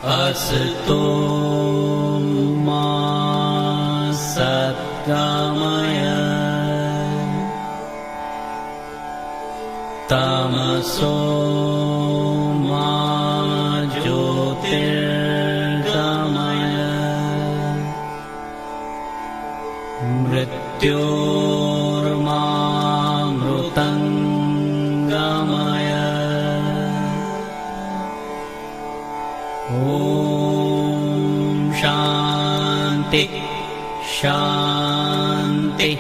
असतो मा सद्गमय तमसो मा ज्योतिर्गमय मृत्योर्मामृतङ्गमय ॐ शान्ति शान्ति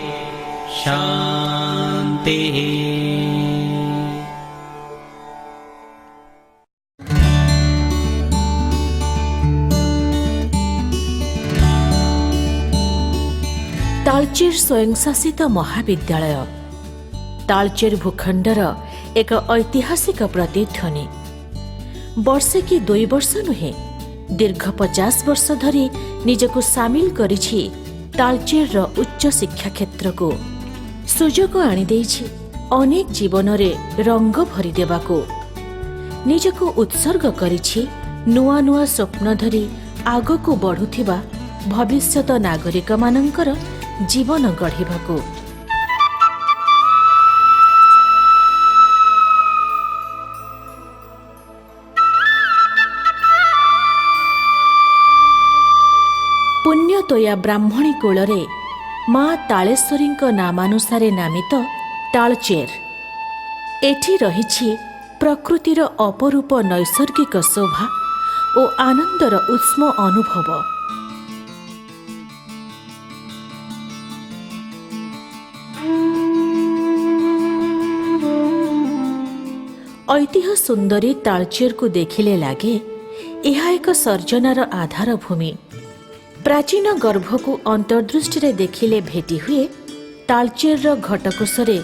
शान्तिः। तालचेर स्वयंशासित महाविद्यालय तालचेर भूखंडर एक ऐतिहासिक प्रतिध्वनि। वर्षे कि 2 वर्ष नुहे दीर्घ 50 वर्ष धरी निजको सामिल करिछि तालचेर उच्च शिक्षा क्षेत्र को सुजोग आनी देछि। अनेक जीवन रे रंग भरी देबाको निजको उत्सर्ग करिछि। नुआ नुआ स्वप्न धरी आगको बढ़ुथिबा भविष्यत नागरिक मानंकर जीवन गढ़िबाको। पुण्यतोया ब्राह्मणी कूलरे माँ तालेश्वरी नामानुसारे नामित तालचेर। एठी रहिछि प्रकृतिर अपरूप नैसर्गिक शोभा और आनंदर उष्म अनुभव। ऐतिह्य सुंदरी तालचेर को देखिले लागे यह एक सर्जनार आधार भूमि। प्राचीन गर्भ को अंतर्दृष्टि देखिले भेटी हुए तालचेर घटकोशरे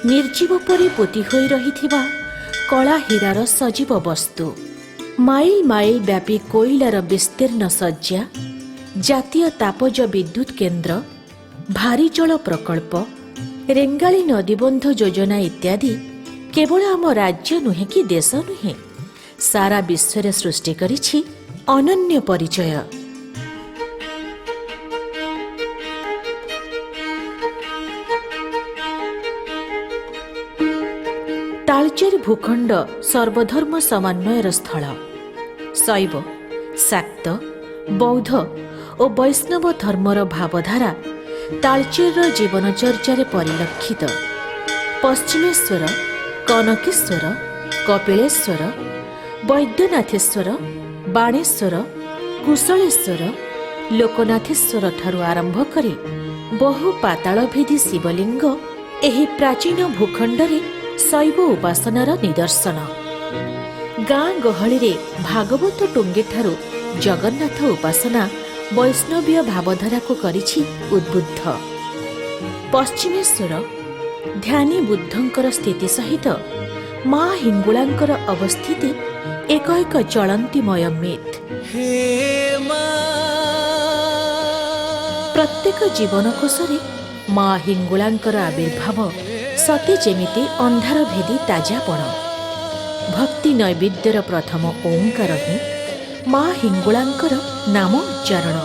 निर्जीव परि पोती होई रहिथिबा कला हीरार सजीव वस्तु। माइल माइल व्यापी कोइलार विस्तीर्ण सज्जा, जातीय तापज विद्युत केन्द्र, भारी जल प्रकल्प, रेंगाली नदीबंध योजना इत्यादि केवल आम राज्य नुहे कि देश नुहे सारा विश्व सृष्टि करिछि अनन्य परिचय। तालचेर भूखंड सर्वधर्म समन्वयर स्थल। शैव, शाक्त, बौद्ध और वैष्णव धर्मर भावधारा तालचेर जीवनचर्या परिलक्षित। पश्चिमेश्वर, कनकेश्वर, कपिलेश्वर, वैद्यनाथेश्वर, बाणेश्वर, कुशलेश्वर, लोकनाथेश्वर ठारू आरंभ करी बहु पातालभेदी शिवलिंग एही प्राचीन भूखंडरे शैव उपासनार निदर्शन। गाँ गहली रे भागवत टुंगे ठारू जगन्नाथ उपासना वैष्णवीय भावधारा को करिछि उद्बुद्ध। पश्चिमेश्वर ध्यानी बुद्धंकर स्थिति सहित माँ हिंगुलांकर अवस्थिति एक एक चलंतीमय मिथ। प्रत्येक जीवन कोशरे माँ हिंगुलांकर आविर्भाव सते जेमिति अंधार भेदी ताजापण। भक्ति नैवेद्यर प्रथम ओंकार ही माँ हिंगुलांकर नाम उच्चारण।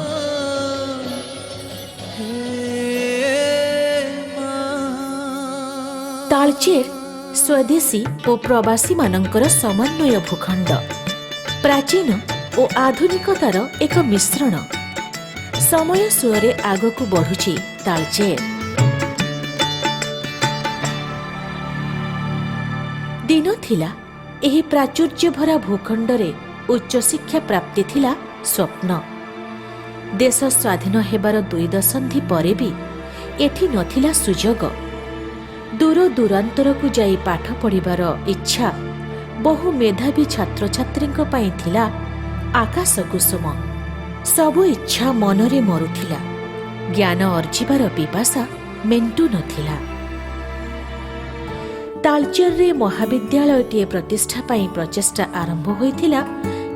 तालचेर स्वदेशी और प्रवासी मानंकर समन्वय भूखंड। प्राचीन और आधुनिकतार एक मिश्रण। समय सुअरे आगकू बढ़ुछि तालचेर। दिन थिला एही प्राचुर्य भरा भूखंडरे उच्च शिक्षा प्राप्ति थिला स्वप्न। देश स्वाधीन हेबार 2 दशंधि परे भी एठी नथिला सुजोग। दूर दूरांतर को जाई पाठ पढ़िबार इच्छा बहु मेधावी छात्र छात्रींक पई थिला आकाश कुसुम। सबु इच्छा मनरे मरुथिला। ज्ञान अर्जिबार पिपासा मेंटू नथिला। तालचेर रे महाविद्यालयटीए प्रतिष्ठा पाई प्रचेष्टा आरंभ होइथिला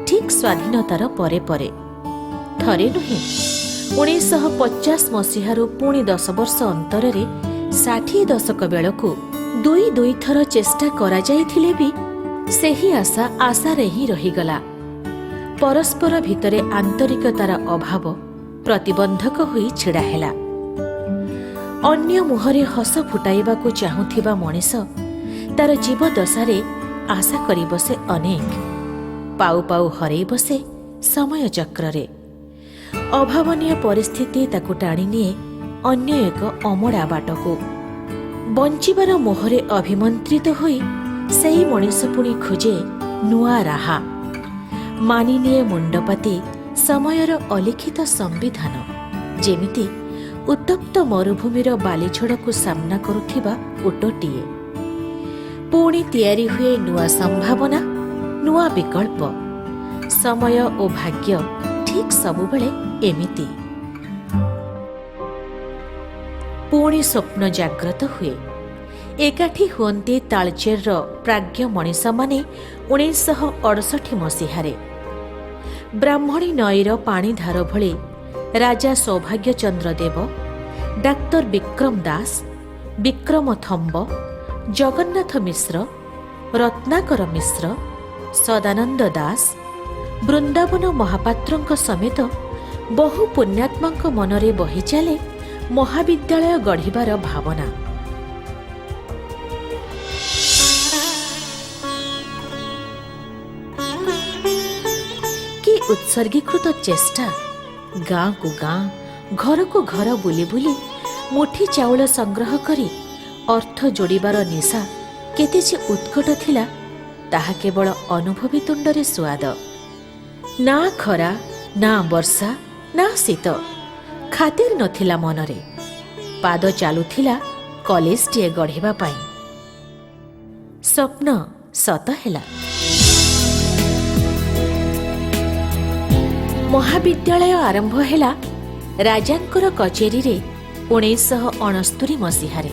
ठीक स्वाधीनतार परे परे। थरे नुहे 1950 मसीहारू पुणी 10 वर्ष अंतरे 60 दशक बेलू 2 थर चेष्टा करा जाइथिले भी सेही आशा आशारे ही रहीगला। ପରସ୍ପର ଭିତରେ ଆନ୍ତରିକତାର ଅଭାବ ପ୍ରତିବନ୍ଧକ ହୋଇ ଛିଡ଼ା ହେଲା। ଅନ୍ୟ ମୁହଁରେ ହସ ଫୁଟାଇବାକୁ ଚାହୁଁଥିବା ମଣିଷ ତାର ଜୀବଦଶାରେ ଆଶା କରି ବସେ ଅନେକ, ପାଉ ପାଉ ହରେଇ ବସେ ସମୟ ଚକ୍ରରେ। ଅଭାବନୀୟ ପରିସ୍ଥିତି ତାକୁ ଟାଣିନିଏ ଅନ୍ୟ ଏକ ଅମଡ଼ା ବାଟକୁ। ବଞ୍ଚିବାର ମୋହରେ ଅଭିମନ୍ତ୍ରିତ ହୋଇ ସେହି ମଣିଷ ପୁଣି ଖୋଜେ ନୂଆ ରାହା, ମାନିନିଏ ମୁଣ୍ଡପାତି ସମୟର ଅଲିଖିତ ସମ୍ବିଧାନ, ଯେମିତି ଉତ୍ତପ୍ତ ମରୁଭୂମିର ବାଲିଝଡ଼କୁ ସାମ୍ନା କରୁଥିବା ଓଟଟିଏ। ପୁଣି ତିଆରି ହୁଏ ନୂଆ ସମ୍ଭାବନା, ନୂଆ ବିକଳ୍ପ। ସମୟ ଓ ଭାଗ୍ୟ ଠିକ୍ ସବୁବେଳେ ଏମିତି। ପୁଣି ସ୍ୱପ୍ନ ଜାଗ୍ରତ ହୁଏ। ଏକାଠି ହୁଅନ୍ତି ତାଳଚେରର ପ୍ରାଜ୍ଞ ମଣିଷମାନେ 1968 ମସିହାରେ। ବ୍ରାହ୍ମଣୀ ନଈର ପାଣିଧାର ଭଳି ରାଜା ସୌଭାଗ୍ୟଚନ୍ଦ୍ର ଦେବ, ଡାକ୍ତର ବିକ୍ରମ ଦାସ, ବିକ୍ରମ ଥମ୍ବ, ଜଗନ୍ନାଥ ମିଶ୍ର, ରତ୍ନାକର ମିଶ୍ର, ସଦାନନ୍ଦ ଦାସ, ବୃନ୍ଦାବନ ମହାପାତ୍ରଙ୍କ ସମେତ ବହୁ ପୁଣ୍ୟାତ୍ମାଙ୍କ ମନରେ ବହିଚାଲେ ମହାବିଦ୍ୟାଳୟ ଗଢ଼ିବାର ଭାବନା। କି ଉତ୍ସର୍ଗୀକୃତ ଚେଷ୍ଟା! ଗାଁକୁ ଗାଁ, ଘରକୁ ଘର ବୁଲି ବୁଲି ମୁଠି ଚାଉଳ ସଂଗ୍ରହ କରି ଅର୍ଥ ଯୋଡ଼ିବାର ନିଶା କେତେ ଯେ ଉତ୍କଟ ଥିଲା, ତାହା କେବଳ ଅନୁଭବୀ ତୁଣ୍ଡରେ ସୁଆଦ। ନା ଖରା, ନା ବର୍ଷା, ନା ଶୀତ, ଖାତିର ନଥିଲା ମନରେ। ପାଦ ଚାଲୁଥିଲା କଲେଜଟିଏ ଗଢ଼ିବା ପାଇଁ। ସ୍ୱପ୍ନ ସତ ହେଲା। ମହାବିଦ୍ୟାଳୟ ଆରମ୍ଭ ହେଲା ରାଜାଙ୍କର କଚେରୀରେ 1969 ମସିହାରେ।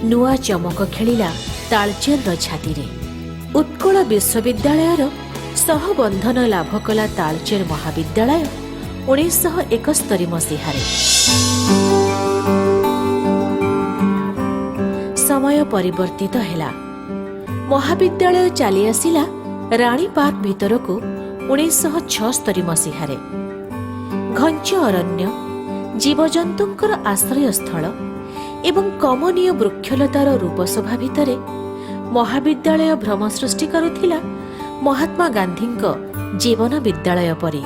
ନୂଆ ଚମକ ଖେଳିଲା ତାଳଚେରର ଛାତିରେ। ଉତ୍କଳ ବିଶ୍ୱବିଦ୍ୟାଳୟର ସହବନ୍ଧନ ଲାଭ କଲା ତାଳଚେର ମହାବିଦ୍ୟାଳୟ 1971 ମସିହାରେ। ସମୟ ପରିବର୍ତ୍ତିତ ହେଲା। ମହାବିଦ୍ୟାଳୟ ଚାଲି ଆସିଲା ରାଣୀ ପାର୍କ ଭିତରକୁ 1976 ମସିହାରେ। ଘଞ୍ଚ ଅରଣ୍ୟ, ଜୀବଜନ୍ତୁଙ୍କର ଆଶ୍ରୟସ୍ଥଳ ଏବଂ କମନୀୟ ବୃକ୍ଷଲତାର ରୂପଶୋଭା ଭିତରେ ମହାବିଦ୍ୟାଳୟ ଭ୍ରମ ସୃଷ୍ଟି କରୁଥିଲା ମହାତ୍ମା ଗାନ୍ଧୀଙ୍କ ଜୀବନ ବିଦ୍ୟାଳୟ ପରି।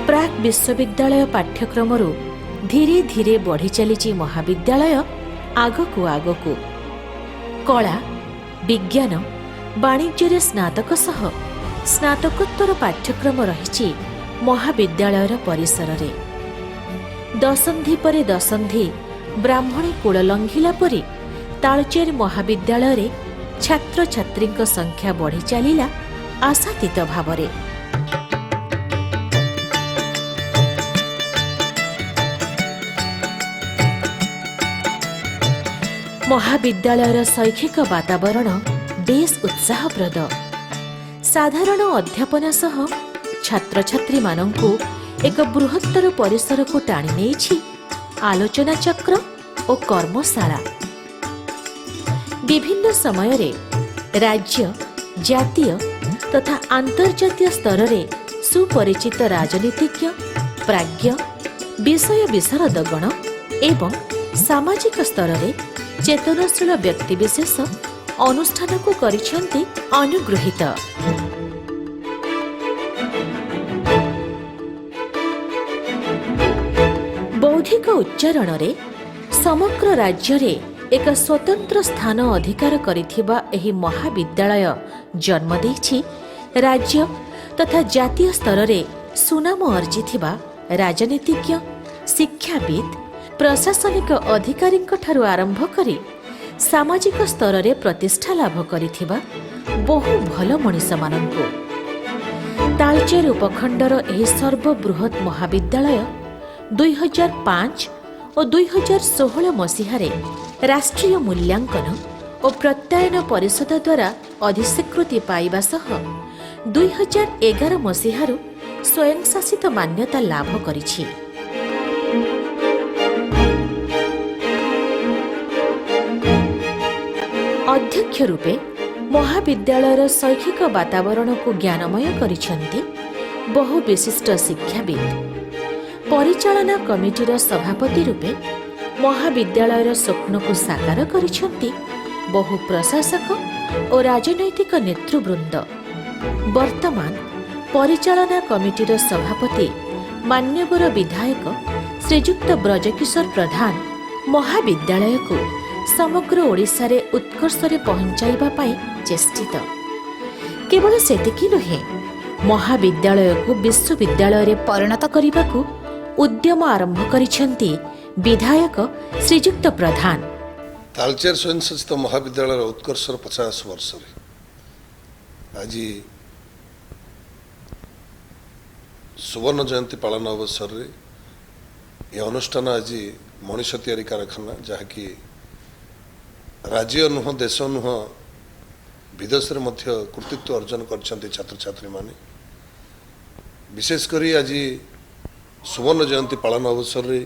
ପ୍ରାକ୍ ବିଶ୍ୱବିଦ୍ୟାଳୟ ପାଠ୍ୟକ୍ରମରୁ ଧୀରେ ଧୀରେ ବଢ଼ି ଚାଲିଛି ମହାବିଦ୍ୟାଳୟ ଆଗକୁ ଆଗକୁ। କଳା, ବିଜ୍ଞାନ, ବାଣିଜ୍ୟରେ ସ୍ନାତକ ସହ ସ୍ନାତକୋତ୍ତର ପାଠ୍ୟକ୍ରମ ରହିଛି ମହାବିଦ୍ୟାଳୟର ପରିସରରେ। ଦଶନ୍ଧି ପରେ ଦଶନ୍ଧି ବ୍ରାହ୍ମଣୀ କୂଳ ଲଙ୍ଘିଲା ପରି ତାଳଚେର ମହାବିଦ୍ୟାଳୟରେ ଛାତ୍ରଛାତ୍ରୀଙ୍କ ସଂଖ୍ୟା ବଢ଼ି ଚାଲିଲା ଆଶାତୀତ ଭାବରେ। ମହାବିଦ୍ୟାଳୟର ଶୈକ୍ଷିକ ବାତାବରଣ ବେଶ୍ ଉତ୍ସାହପ୍ରଦ। ସାଧାରଣ ଅଧ୍ୟାପନ ସହ ଛାତ୍ରଛାତ୍ରୀମାନଙ୍କୁ ଏକ ବୃହତ୍ତର ପରିସରକୁ ଟାଣି ନେଇଛି ଆଲୋଚନା ଚକ୍ର ଓ କର୍ମଶାଳା। ବିଭିନ୍ନ ସମୟରେ ରାଜ୍ୟ, ଜାତୀୟ ତଥା ଆନ୍ତର୍ଜାତୀୟ ସ୍ତରରେ ସୁପରିଚିତ ରାଜନୀତିଜ୍ଞ, ପ୍ରାଜ୍ଞ, ବିଷୟ ବିଶାରଦଗଣ ଏବଂ ସାମାଜିକ ସ୍ତରରେ ଚେତନଶୀଳ ବ୍ୟକ୍ତିବିଶେଷ ଅନୁଷ୍ଠାନକୁ କରିଛନ୍ତି ଅନୁଗୃହୀତ। ବୌଦ୍ଧିକ ଉଚ୍ଚାରଣରେ ସମଗ୍ର ରାଜ୍ୟରେ ଏକ ସ୍ୱତନ୍ତ୍ର ସ୍ଥାନ ଅଧିକାର କରିଥିବା ଏହି ମହାବିଦ୍ୟାଳୟ ଜନ୍ମ ଦେଇଛି ରାଜ୍ୟ ତଥା ଜାତୀୟ ସ୍ତରରେ ସୁନାମ ଅର୍ଜିଥିବା ରାଜନୀତିଜ୍ଞ, ଶିକ୍ଷାବିତ୍, ପ୍ରଶାସନିକ ଅଧିକାରୀଙ୍କଠାରୁ ଆରମ୍ଭ କରି ସାମାଜିକ ସ୍ତରରେ ପ୍ରତିଷ୍ଠା ଲାଭ କରିଥିବା ବହୁ ଭଲ ମଣିଷମାନଙ୍କୁ। ତାଳଚେର ଉପଖଣ୍ଡର ଏହି ସର୍ବବୃହତ୍ ମହାବିଦ୍ୟାଳୟ 2005 ଓ 2016 ମସିହାରେ ରାଷ୍ଟ୍ରୀୟ ମୂଲ୍ୟାଙ୍କନ ଓ ପ୍ରତ୍ୟାୟନ ପରିଷଦ ଦ୍ୱାରା ଅଧିସ୍ୱୀକୃତି ପାଇବା ସହ 2011 ମସିହାରୁ ସ୍ୱୟଂଶାସିତ ମାନ୍ୟତା ଲାଭ କରିଛି। ଅଧ୍ୟକ୍ଷ ରୂପେ ମହାବିଦ୍ୟାଳୟର ଶୈକ୍ଷିକ ବାତାବରଣକୁ ଜ୍ଞାନମୟ କରିଛନ୍ତି ବହୁ ବିଶିଷ୍ଟ ଶିକ୍ଷାବିତ୍। ପରିଚାଳନା କମିଟିର ସଭାପତି ରୂପେ ମହାବିଦ୍ୟାଳୟର ସ୍ୱପ୍ନକୁ ସାକାର କରିଛନ୍ତି ବହୁ ପ୍ରଶାସକ ଓ ରାଜନୈତିକ ନେତୃବୃନ୍ଦ। ବର୍ତ୍ତମାନ ପରିଚାଳନା କମିଟିର ସଭାପତି ମାନ୍ୟବର ବିଧାୟକ ଶ୍ରୀଯୁକ୍ତ ବ୍ରଜକିଶୋର ପ୍ରଧାନ ମହାବିଦ୍ୟାଳୟକୁ ସମଗ୍ର ଓଡ଼ିଶାରେ ଉତ୍କର୍ଷରେ ପହଞ୍ଚାଇବା ପାଇଁ ଚେଷ୍ଟିତ। କେବଳ ସେତିକି ନୁହେଁ, ମହାବିଦ୍ୟାଳୟକୁ ବିଶ୍ୱବିଦ୍ୟାଳୟରେ ପରିଣତ କରିବାକୁ ଉଦ୍ୟମ ଆରମ୍ଭ କରିଛନ୍ତି ବିଧାୟକ ଶ୍ରୀଯୁକ୍ତ ପ୍ରଧାନ। ତାଳଚେର ସ୍ୱୟଂଶାସିତ ମହାବିଦ୍ୟାଳୟର ଉତ୍କର୍ଷର 50 ବର୍ଷରେ ଆଜି ସୁବର୍ଣ୍ଣ ଜୟନ୍ତୀ ପାଳନ ଅବସରରେ ଏ ଅନୁଷ୍ଠାନ ଆଜି ମଣିଷ ତିଆରି କାରଖାନା, ଯାହାକି ରାଜ୍ୟ ନୁହଁ, ଦେଶ ନୁହଁ, ବିଦେଶରେ ମଧ୍ୟ କୃତିତ୍ୱ ଅର୍ଜନ କରିଛନ୍ତି ଛାତ୍ରଛାତ୍ରୀମାନେ। ବିଶେଷ କରି ଆଜି ସୁବର୍ଣ୍ଣ ଜୟନ୍ତୀ ପାଳନ ଅବସରରେ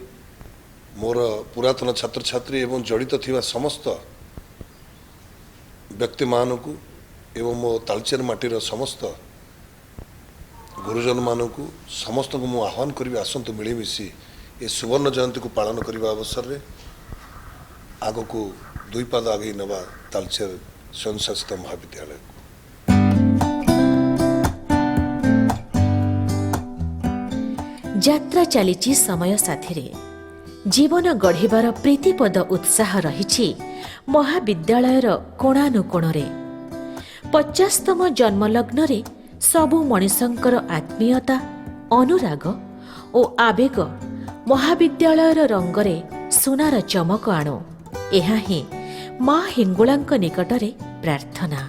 ମୋର ପୁରାତନ ଛାତ୍ରଛାତ୍ରୀ ଏବଂ ଜଡ଼ିତ ଥିବା ସମସ୍ତ ବ୍ୟକ୍ତିମାନଙ୍କୁ ଏବଂ ମୋ ତାଳଚେର ମାଟିର ସମସ୍ତ ଗୁରୁଜନମାନଙ୍କୁ ସମସ୍ତଙ୍କୁ ମୁଁ ଆହ୍ୱାନ କରିବି, ଆସନ୍ତୁ ମିଳିମିଶି ଏ ସୁବର୍ଣ୍ଣ ଜୟନ୍ତୀକୁ ପାଳନ କରିବା ଅବସରରେ ଆଗକୁ ଦୁଇ ପାଦ ଆଗେଇ ନେବା ତାଳଚେର ସ୍ୱୟଂଶାସିତ ମହାବିଦ୍ୟାଳୟକୁ। ଯାତ୍ରା ଚାଲିଛି ସମୟ ସାଥିରେ। ଜୀବନ ଗଢ଼ିବାର ପ୍ରୀତିପଦ ଉତ୍ସାହ ରହିଛି ମହାବିଦ୍ୟାଳୟର କୋଣାନୁକୋଣରେ। 50ତମ ଜନ୍ମଲଗ୍ନରେ ସବୁ ମଣିଷଙ୍କର ଆତ୍ମୀୟତା, ଅନୁରାଗ ଓ ଆବେଗ ମହାବିଦ୍ୟାଳୟର ରଙ୍ଗରେ ସୁନାର ଚମକ ଆଣୁ। ଏହା ହିଁ ମା ହିଙ୍ଗୁଳାଙ୍କ ନିକଟରେ ପ୍ରାର୍ଥନା।